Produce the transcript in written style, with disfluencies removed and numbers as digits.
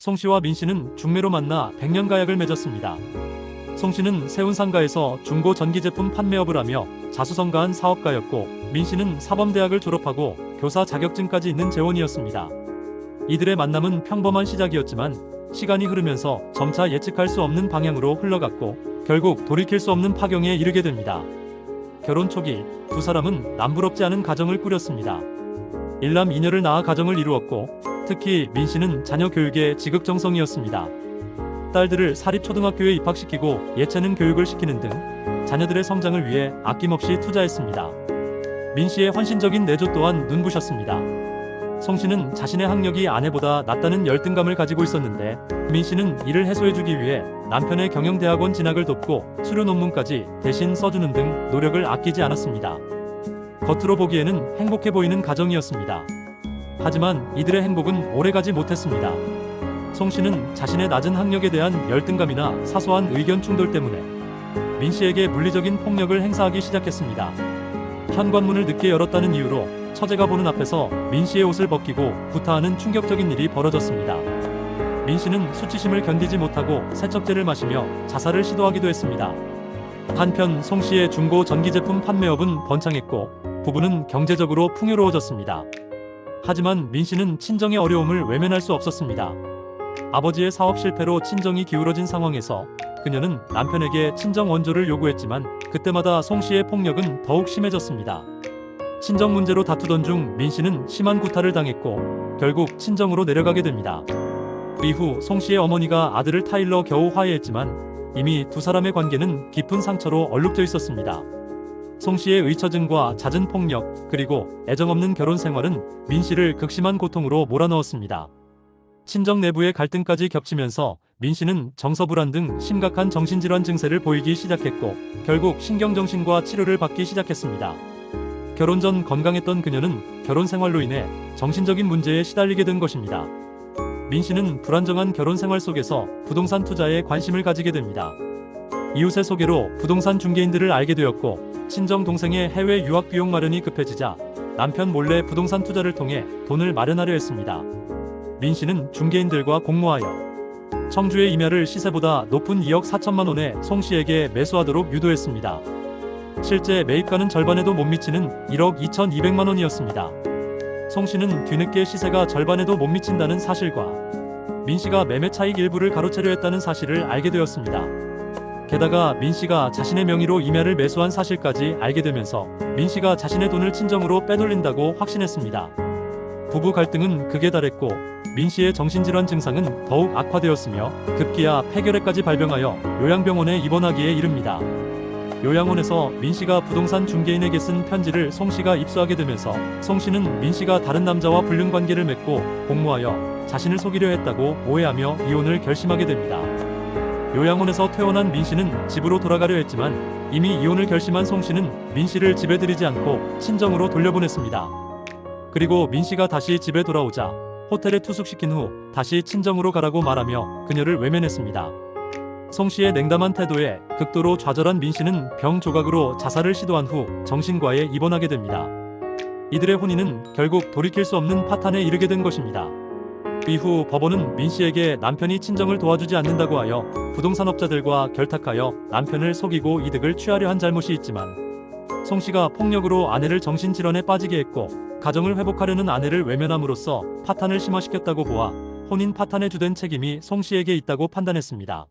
송 씨와 민 씨는 중매로 만나 100년 가약을 맺었습니다. 송 씨는 세운상가에서 중고 전기제품 판매업을 하며 자수성가한 사업가였고, 민 씨는 사범대학을 졸업하고 교사 자격증까지 있는 재원이었습니다. 이들의 만남은 평범한 시작이었지만 시간이 흐르면서 점차 예측할 수 없는 방향으로 흘러갔고, 결국 돌이킬 수 없는 파경에 이르게 됩니다. 결혼 초기 두 사람은 남부럽지 않은 가정을 꾸렸습니다. 일남 이녀를 낳아 가정을 이루었고, 특히 민 씨는 자녀 교육에 지극정성이었습니다. 딸들을 사립초등학교에 입학시키고 예체능 교육을 시키는 등 자녀들의 성장을 위해 아낌없이 투자했습니다. 민 씨의 헌신적인 내조 또한 눈부셨습니다. 송 씨는 자신의 학력이 아내보다 낮다는 열등감을 가지고 있었는데, 민 씨는 이를 해소해주기 위해 남편의 경영대학원 진학을 돕고 수료 논문까지 대신 써주는 등 노력을 아끼지 않았습니다. 겉으로 보기에는 행복해 보이는 가정이었습니다. 하지만 이들의 행복은 오래가지 못했습니다. 송 씨는 자신의 낮은 학력에 대한 열등감이나 사소한 의견 충돌 때문에 민 씨에게 물리적인 폭력을 행사하기 시작했습니다. 현관문을 늦게 열었다는 이유로 처제가 보는 앞에서 민 씨의 옷을 벗기고 구타하는 충격적인 일이 벌어졌습니다. 민 씨는 수치심을 견디지 못하고 세척제를 마시며 자살을 시도하기도 했습니다. 한편 송 씨의 중고 전기제품 판매업은 번창했고 부부는 경제적으로 풍요로워졌습니다. 하지만 민 씨는 친정의 어려움을 외면할 수 없었습니다. 아버지의 사업 실패로 친정이 기울어진 상황에서 그녀는 남편에게 친정 원조를 요구했지만 그때마다 송 씨의 폭력은 더욱 심해졌습니다. 친정 문제로 다투던 중 민 씨는 심한 구타를 당했고 결국 친정으로 내려가게 됩니다. 이후 송 씨의 어머니가 아들을 타일러 겨우 화해했지만 이미 두 사람의 관계는 깊은 상처로 얼룩져 있었습니다. 송 씨의 의처증과 잦은 폭력, 그리고 애정없는 결혼 생활은 민 씨를 극심한 고통으로 몰아넣었습니다. 친정 내부의 갈등까지 겹치면서 민 씨는 정서불안 등 심각한 정신질환 증세를 보이기 시작했고 결국 신경정신과 치료를 받기 시작했습니다. 결혼 전 건강했던 그녀는 결혼 생활로 인해 정신적인 문제에 시달리게 된 것입니다. 민 씨는 불안정한 결혼 생활 속에서 부동산 투자에 관심을 가지게 됩니다. 이웃의 소개로 부동산 중개인들을 알게 되었고 친정 동생의 해외 유학 비용 마련이 급해지자 남편 몰래 부동산 투자를 통해 돈을 마련하려 했습니다. 민 씨는 중개인들과 공모하여 청주의 임야를 시세보다 높은 2억 4천만 원에 송 씨에게 매수하도록 유도했습니다. 실제 매입가는 절반에도 못 미치는 1억 2,200만 원이었습니다. 송 씨는 뒤늦게 시세가 절반에도 못 미친다는 사실과 민 씨가 매매 차익 일부를 가로채려 했다는 사실을 알게 되었습니다. 게다가 민 씨가 자신의 명의로 임야를 매수한 사실까지 알게 되면서 민 씨가 자신의 돈을 친정으로 빼돌린다고 확신했습니다. 부부 갈등은 극에 달했고 민 씨의 정신질환 증상은 더욱 악화되었으며 급기야 폐결핵까지 발병하여 요양병원에 입원하기에 이릅니다. 요양원에서 민 씨가 부동산 중개인에게 쓴 편지를 송 씨가 입수하게 되면서 송 씨는 민 씨가 다른 남자와 불륜 관계를 맺고 공모하여 자신을 속이려 했다고 오해하며 이혼을 결심하게 됩니다. 요양원에서 퇴원한 민 씨는 집으로 돌아가려 했지만 이미 이혼을 결심한 송 씨는 민 씨를 집에 들이지 않고 친정으로 돌려보냈습니다. 그리고 민 씨가 다시 집에 돌아오자 호텔에 투숙시킨 후 다시 친정으로 가라고 말하며 그녀를 외면했습니다. 송 씨의 냉담한 태도에 극도로 좌절한 민 씨는 병 조각으로 자살을 시도한 후 정신과에 입원하게 됩니다. 이들의 혼인은 결국 돌이킬 수 없는 파탄에 이르게 된 것입니다. 이후 법원은 민 씨에게 남편이 친정을 도와주지 않는다고 하여 부동산업자들과 결탁하여 남편을 속이고 이득을 취하려 한 잘못이 있지만 송 씨가 폭력으로 아내를 정신질환에 빠지게 했고 가정을 회복하려는 아내를 외면함으로써 파탄을 심화시켰다고 보아 혼인 파탄에 주된 책임이 송 씨에게 있다고 판단했습니다.